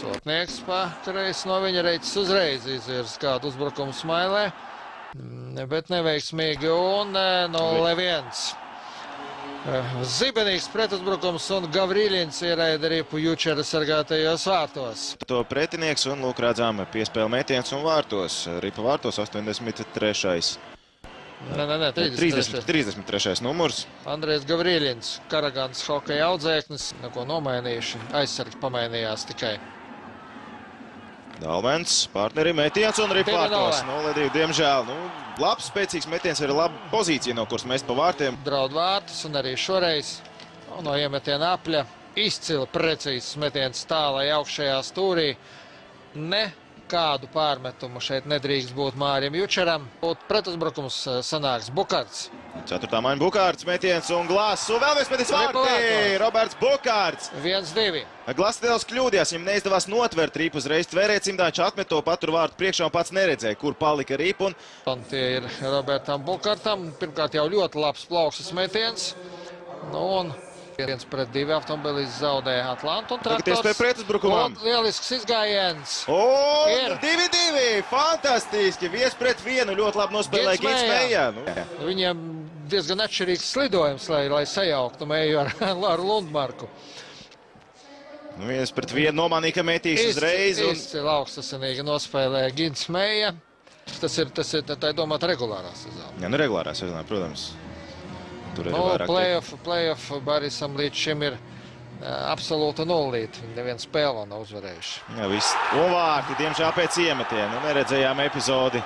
Sotnieks pa kreisi no viņa reiķis uzreiz izvirs kādu uzbrukumu Smailē, bet neveiksmīgi un 0-1. Zibenīgs pretuzbrukums un Gavriļins ieraida ripu Jučera sargātajos vārtos. To pretinieks un lūk redzām piespēle metiens un vārtos. Ripa vārtos 83. Nē, 33. numurs. Andrejs Gavriļins, Karagans hokeja audzēknis, neko nomainījuši, aizsargi pamainījās tikai. Dalmens, partneri metiens un ripa vārtos. 0-2, diemžēl. Labs, spēcīgs metiens ir laba pozīcija, no kuras mest pa vārtiem. Draud vārtus un arī šoreiz no iemetiena apļa. Izcili precīzs metiens tālai augšējā stūrī. Nekādu pārmetumu šeit nedrīkst būt Mārim Jučeram. Pretuzbrukums sanāks Bukārts. 4. maiņa Bukārts, metiens un Glāss. Un vēl viens metiens vārtī. Roberts Bukārts. 1-2. Glāss nedaudz kļūdījās, viņam neizdevās notvert ripu uzreiz tvērēt cimdā. Viņš atmet to patur vārtu priekšā un pats neredzēja, kur palika ripa. Un tie ir Robertam Bukārtam. Pirmkārt jau ļoti labs plaukstas metiens. Un 1-2 automobilis zaudēja Atlantu un traktors. Tagad iespēja pretuzbrukumam. Un lielisks izgājiens. Un 2-2. Fantastiski. 1-1. Ļoti labi nospēlēja Gins Meija. Viņiem diezgan atšķirīgs slidojums, lai sajauktu Meiju ar Lundmarku. 1-1 nomanīja, ka metīs uzreiz. Izcili augstasinīgi nospēlēja Gins Meija. Tas ir, tā ir domāt, regulārā sezonā. Jā, regulārā sezonā, protams. Playoff Barisam līdz šim ir absolūta nullīte. Viņi nevienu spēli nav uzvarējuši. Jā, viss. Vārti, diemžēl pēc iemetiena. Neredzējām epizodi.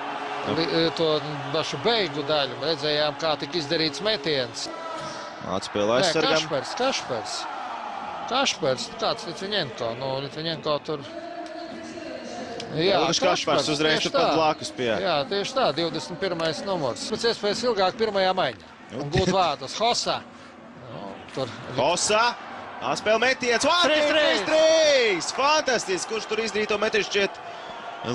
To pašu beigu daļu redzējām, kā tika izdarīts metiens. Atspēlē aizsargam. Kašpers, kāds Litviņenko. Litviņenko tur... Jā, Kašpers uzreiz turpat blakus pie. Jā, tieši tā, 21. numurs. Pēc iespējas ilgāk pirmajā maiņā. Un gūt vārtus. Hosa. Hosa. Atspēle metiens. Vārtī 3-3. Fantastiski. Kurš tur izdarīja to metienu šķiet?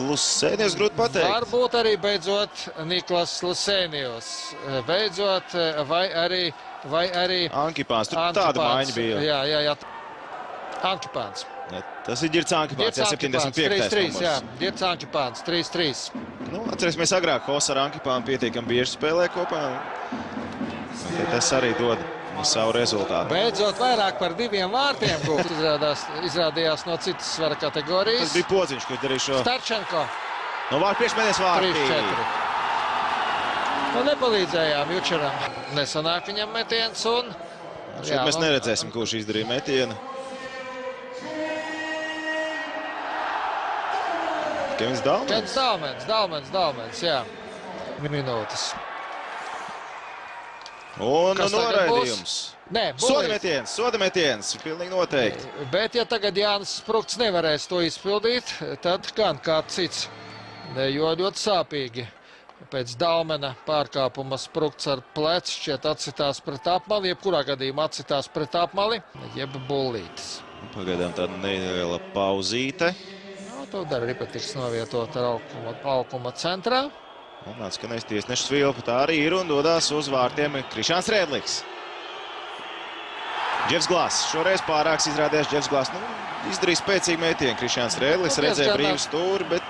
Lusēnijus grūti pateikt. Varbūt arī beidzot Niklas Lusēnijus. Beidzot vai arī... Ankipāns. Tur tāda maiņa bija. Jā. Ankipāns. Tas ir Girts Ankipāns, 75. numurs. Jā, Girts Ankipāns, 3-3. Atcerēsimies agrāk, Hosa ar Ankipānu pietiekami bieži spēlē kopā. Tas arī dod savu rezultātu. Beidzot vairāk par 2 vārtiem gūt. Izrādījās no citas svara kategorijas. Tas bija Podziņš, kurš darīja šo. Starčenko. No vārtu priekšmēties vārtī. 3-4. Nepalīdzējām Jučeram. Nesanāk viņam metiens un... Šeit mēs neredzēsim, kurš izdarīja metienu. Kevins Dalmens, jā. Minūtes. Un noraidījums. Soda metiens, pilnīgi noteikti. Bet, ja tagad Jānis Sprukts nevarēs to izpildīt, tad gan kāds cits, jo ļoti sāpīgi. Pēc Dalmena pārkāpuma Sprukts ar pleci šķiet atsitās pret apmali, jebkurā gadījumā atsitās pret apmali, jeb bullītis. Pagaidām tāda neliela pauzīte. To dara ripa tiks novietot ar auguma centrā. Un atskanēs tiesneša svilpa, tā arī ir un dodās uz vārtiem Krišāns Rēdliks. Džefs Glāss. Šoreiz pārāks izrādījās Džefs Glāss. Izdarīja spēcīgu metienu. Krišāns Rēdliks redzēja brīvu stūri, bet...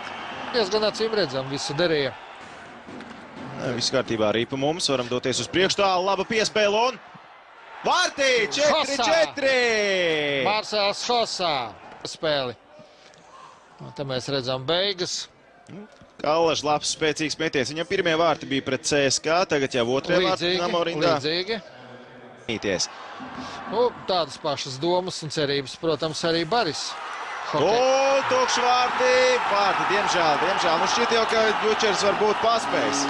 Diezgan acīm redzam, visu darīja. Viss kārtībā arī pa mums. Varam doties uz priekšu tālu. Laba piespēle un... Vārtī! 4-4! Marcels Hosā spēli. Te mēs redzam beigas. Kallažs labs, spēcīgs metiens. Viņam pirmie vārti bija pret CSK, tagad jau otrajā vārti Namorindā. Līdzīgi. Līdzīgi. Tādas pašas domas un cerības, protams, arī Baris. Tukši vārti, diemžēl. Šķiet jau, ka Jučers varbūt paspējis.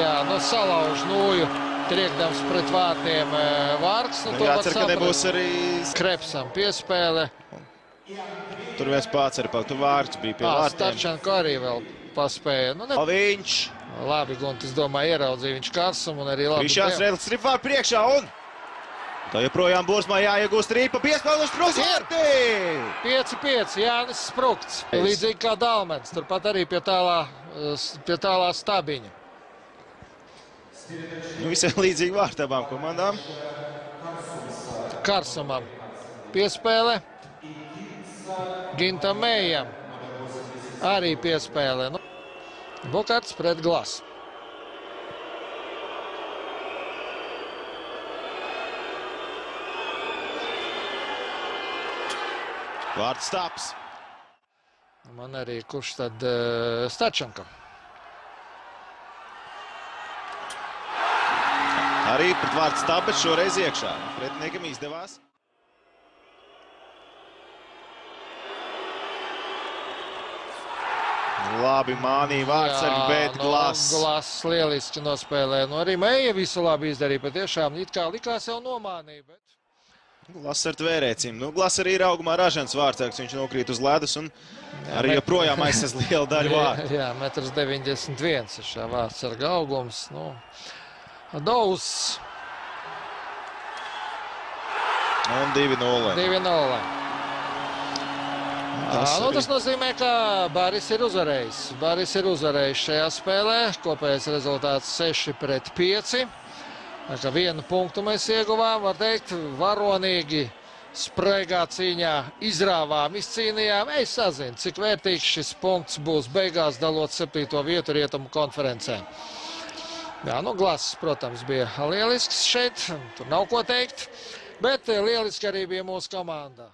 Jā, salauž nūju, triekdams pret vārtiem Vārks. Jācer, ka nebūs arī... Krepsam piespēle. Tur viens pārceri, tur vārds bija pie vārtiem. Starčenko arī vēl paspēja. Viņš. Labi, Guntis, domāju, ieraudzīja viņš karsumu un arī labi. Krišāns Rēdliks ripa vārdu priekšā un... Tā joprojām Bursmā jāiegūst ripa, piespēle uz Sprukts vārtī! 5-5, Jānis Sprukts. Līdzīgi kā Dalmens, turpat arī pie tālā stabiņa. Visai līdzīgi vārti abām komandām. Karsumam piespēle. Gintam Mējam arī piespēlē. Bukarts pret Glasu. Vārds Staps. Man arī kurš tad Stačankam. Arī pret vārds Staps, bet šoreiz iekšā. Pretiniekam izdevās. Labi mānīja vārdsargi, bet Glass. Glass lieliski nospēlē. Arī Meija visu labi izdarīja. Patiešām it kā likās jau nomānīja, bet... Glass ar tvērēcīm. Glass arī ir augumā ražants vārdsargs. Viņš nokrīt uz ledus un arī joprojām aizsas lielu daļu vārdu. Jā, 1,91 m ir šā vārdsarga augums. Dovs. Un 2-0. 2-0. Tas nozīmē, ka Baris ir uzvarējis. Baris ir uzvarējis šajā spēlē. Kopējais rezultāts 6-5. Kā 1 punktu mēs ieguvām, var teikt, varonīgi, spraigā cīņā, izrāvām, izcīnījām. Es sazinu, cik vērtīgs šis punkts būs beigās dalot 7. vietu Rietumu konferencē. Jā, Glass, protams, bija lielisks šeit, tur nav ko teikt, bet lieliski arī bija mūsu komandā.